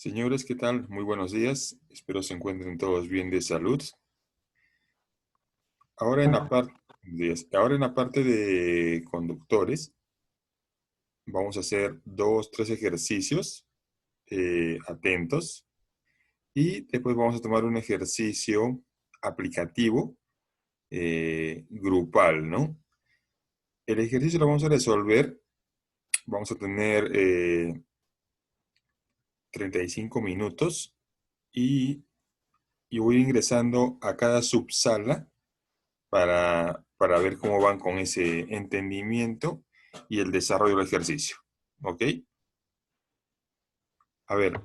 Señores, ¿qué tal? Muy buenos días. Espero se encuentren todos bien de salud. Ahora en la parte de conductores, vamos a hacer dos, tres ejercicios atentos y después vamos a tomar un ejercicio aplicativo grupal, ¿no? El ejercicio lo vamos a resolver. Vamos a tener 35 minutos y, y voy ingresando a cada subsala para ver cómo van con ese entendimiento y el desarrollo del ejercicio. ¿Ok? A ver,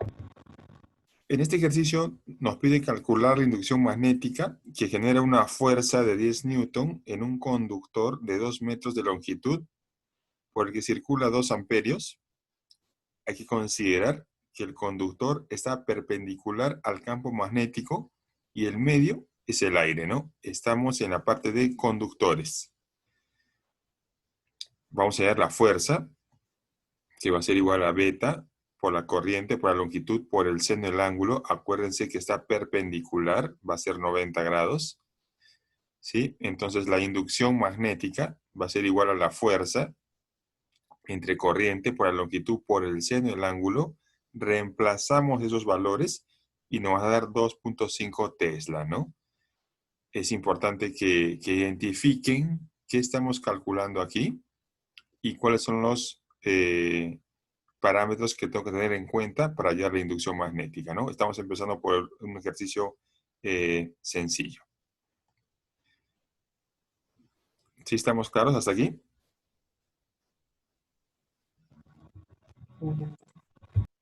en este ejercicio nos pide calcular la inducción magnética que genera una fuerza de 10 newton en un conductor de 2 metros de longitud por el que circula 2 amperios. Hay que considerar que el conductor está perpendicular al campo magnético y el medio es el aire, ¿no? Estamos en la parte de conductores. Vamos a hallar la fuerza, que va a ser igual a beta por la corriente, por la longitud, por el seno del ángulo. Acuérdense que está perpendicular, va a ser 90 grados. ¿Sí? Entonces la inducción magnética va a ser igual a la fuerza entre corriente por la longitud, por el seno del ángulo. Reemplazamos esos valores y nos va a dar 2.5 Tesla, ¿no? Es importante que identifiquen qué estamos calculando aquí y cuáles son los parámetros que tengo que tener en cuenta para hallar la inducción magnética, ¿no? Estamos empezando por un ejercicio sencillo. ¿Sí estamos claros hasta aquí?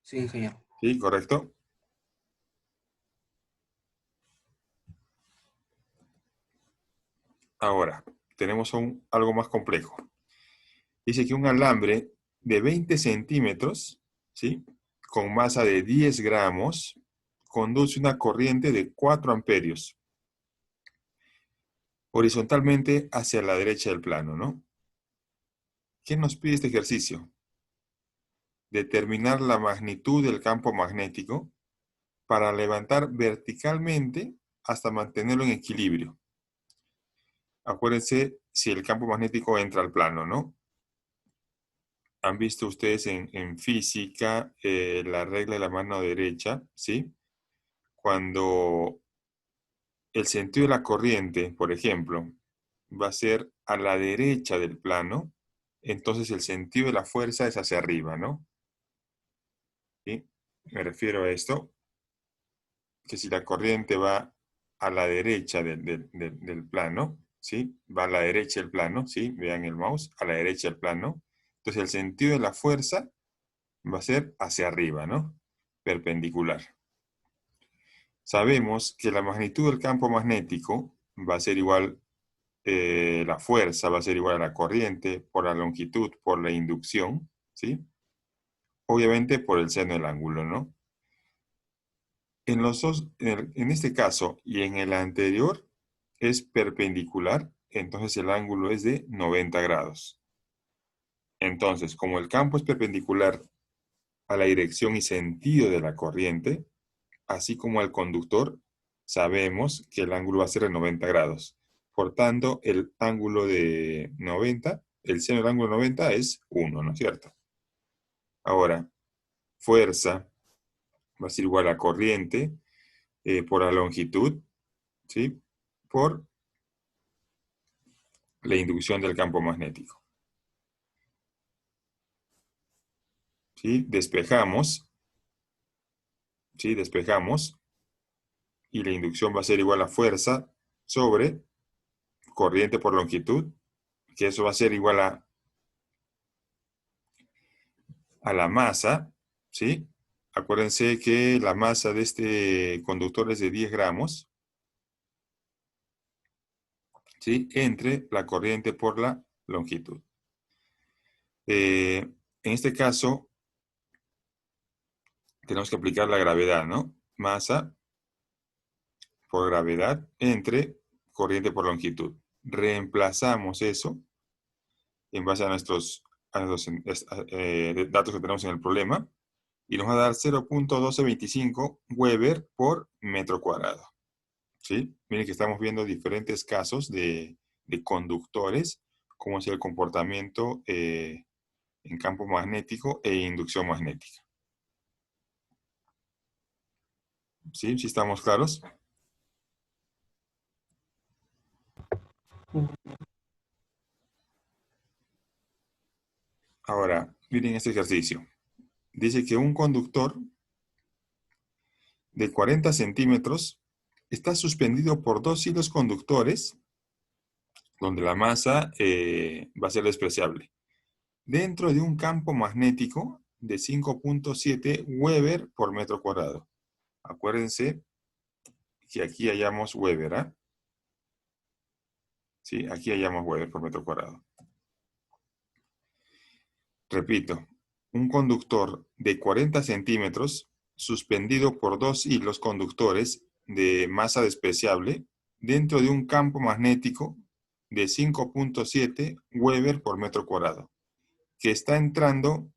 Sí, ingeniero. Sí, correcto. Ahora, tenemos algo más complejo. Dice que un alambre de 20 centímetros, ¿sí? Con masa de 10 gramos, conduce una corriente de 4 amperios horizontalmente hacia la derecha del plano, ¿no? ¿Qué nos pide este ejercicio? Determinar la magnitud del campo magnético para levantar verticalmente hasta mantenerlo en equilibrio. Acuérdense si el campo magnético entra al plano, ¿no? Han visto ustedes en física la regla de la mano derecha, ¿sí? Cuando el sentido de la corriente, por ejemplo, va a ser a la derecha del plano, entonces el sentido de la fuerza es hacia arriba, ¿no? ¿Sí? Me refiero a esto, que si la corriente va a la derecha del plano, ¿sí? Va a la derecha del plano, ¿sí? Vean el mouse, a la derecha del plano. Entonces el sentido de la fuerza va a ser hacia arriba, ¿no? Perpendicular. Sabemos que la magnitud del campo magnético va a ser igual, la fuerza va a ser igual a la corriente por la longitud, por la inducción, ¿sí? Obviamente por el seno del ángulo, ¿no? En los dos, en este caso y en el anterior es perpendicular, entonces el ángulo es de 90 grados. Entonces, como el campo es perpendicular a la dirección y sentido de la corriente, así como al conductor, sabemos que el ángulo va a ser de 90 grados. Por tanto, el ángulo de 90, el seno del ángulo de 90 es 1, ¿no es cierto? Ahora, fuerza va a ser igual a corriente por la longitud, ¿sí? Por la inducción del campo magnético. ¿Sí? Despejamos, ¿sí? Despejamos y la inducción va a ser igual a fuerza sobre corriente por longitud, que eso va a ser igual a la masa, ¿sí? Acuérdense que la masa de este conductor es de 10 gramos, ¿sí? Entre la corriente por la longitud. En este caso, tenemos que aplicar la gravedad, ¿no? Masa por gravedad entre corriente por longitud. Reemplazamos eso en base a nuestros datos que tenemos en el problema. Y nos va a dar 0.1225 Weber por metro cuadrado. ¿Sí? Miren que estamos viendo diferentes casos de conductores, cómo es el comportamiento en campo magnético e inducción magnética. ¿Sí? ¿Sí estamos claros? Ahora, miren este ejercicio. Dice que un conductor de 40 centímetros está suspendido por dos hilos conductores donde la masa va a ser despreciable, dentro de un campo magnético de 5.7 Weber por metro cuadrado. Acuérdense que aquí hallamos Weber, ¿ah? Sí, aquí hallamos Weber por metro cuadrado. Repito, un conductor de 40 centímetros suspendido por dos hilos conductores de masa despreciable dentro de un campo magnético de 5.7 Weber por metro cuadrado, que está entrando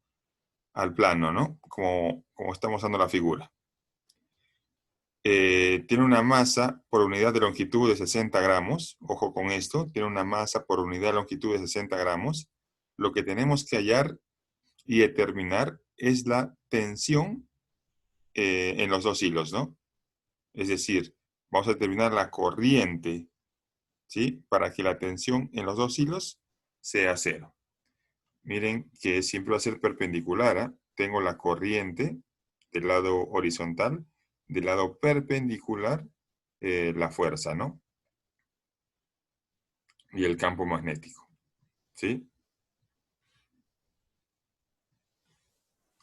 al plano, ¿no? Como estamos dando la figura. Tiene una masa por unidad de longitud de 60 gramos. Ojo con esto, tiene una masa por unidad de longitud de 60 gramos. Lo que tenemos que hallar y determinar es la tensión en los dos hilos, ¿no? Es decir, vamos a determinar la corriente, ¿sí? Para que la tensión en los dos hilos sea cero. Miren que siempre va a ser perpendicular, ¿eh? Tengo la corriente del lado horizontal, del lado perpendicular, la fuerza, ¿no? Y el campo magnético, ¿sí?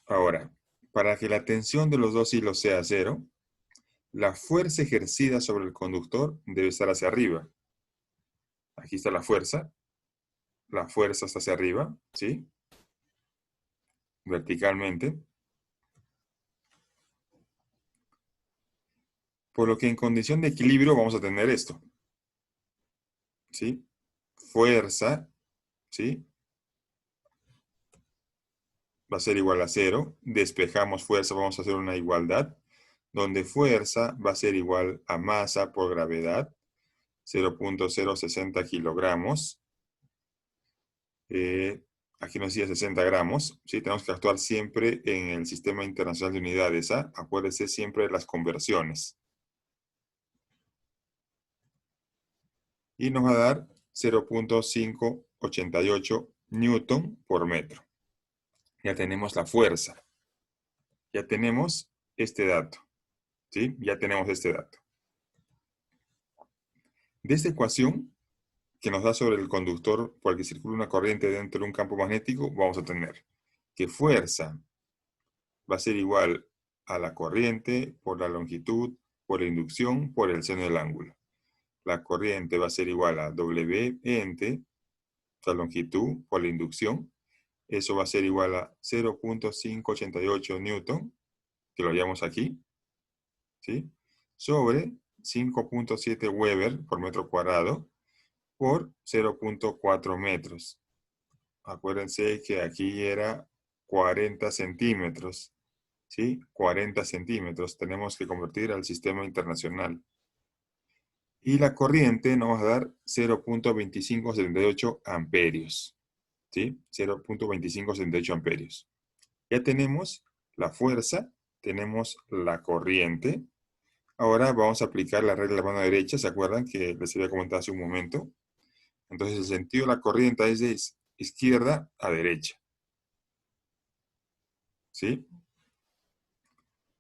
Ahora, para que la tensión de los dos hilos sea cero, la fuerza ejercida sobre el conductor debe estar hacia arriba. Aquí está la fuerza está hacia arriba, ¿sí? Verticalmente. Por lo que en condición de equilibrio vamos a tener esto, ¿sí? Fuerza, ¿sí? Va a ser igual a 0. Despejamos fuerza, vamos a hacer una igualdad, donde fuerza va a ser igual a masa por gravedad, 0.060 kilogramos. Aquí nos decía 60 gramos. ¿Sí? Tenemos que actuar siempre en el Sistema Internacional de Unidades. ¿Ah? Acuérdense siempre de las conversiones. Y nos va a dar 0.588 newton por metro. Ya tenemos la fuerza. Ya tenemos este dato. ¿Sí? Ya tenemos este dato. De esta ecuación que nos da sobre el conductor por el que circula una corriente dentro de un campo magnético, vamos a tener que fuerza va a ser igual a la corriente por la longitud, por la inducción, por el seno del ángulo. La corriente va a ser igual a W entre la longitud por la inducción. Eso va a ser igual a 0.588 newton, que lo hallamos aquí, ¿sí? Sobre 5.7 Weber por metro cuadrado por 0.4 metros. Acuérdense que aquí era 40 centímetros, ¿sí? 40 centímetros tenemos que convertir al sistema internacional. Y la corriente nos va a dar 0.2578 amperios, ¿sí? 0.2578 amperios. Ya tenemos la fuerza, tenemos la corriente. Ahora vamos a aplicar la regla de la mano derecha, ¿se acuerdan que les había comentado hace un momento? Entonces el sentido de la corriente es de izquierda a derecha, ¿sí?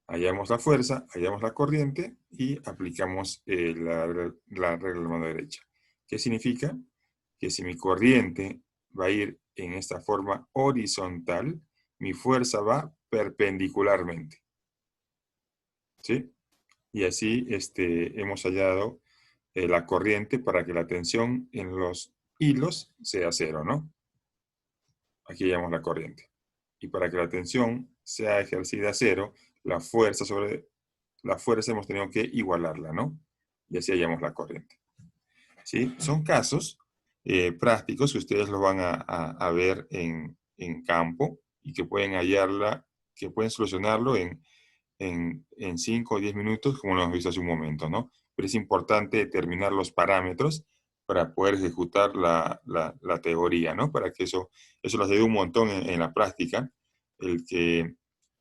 Hallamos la fuerza, hallamos la corriente y aplicamos la regla de la mano derecha. ¿Qué significa? Que si mi corriente va a ir en esta forma horizontal, mi fuerza va perpendicularmente, ¿sí? Y así hemos hallado la corriente para que la tensión en los hilos sea cero, ¿no? Aquí hallamos la corriente. Y para que la tensión sea ejercida a cero, la fuerza hemos tenido que igualarla, ¿no? Y así hallamos la corriente. ¿Sí? Son casos prácticos que ustedes lo van a ver en campo y que pueden hallarla que pueden solucionarlo en 5 o 10 minutos, como lo hemos visto hace un momento, ¿no? Pero es importante determinar los parámetros para poder ejecutar la teoría, ¿no? Para que eso lo ayude un montón en la práctica. El que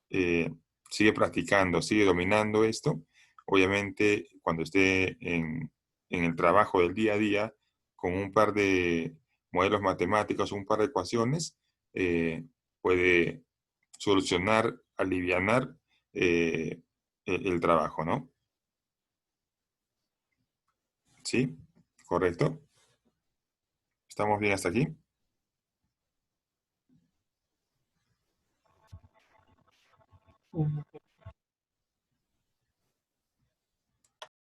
eh, sigue practicando, sigue dominando esto, obviamente cuando esté en el trabajo del día a día, con un par de modelos matemáticos, un par de ecuaciones, puede solucionar, alivianar el trabajo, ¿no? ¿Sí? ¿Correcto? ¿Estamos bien hasta aquí?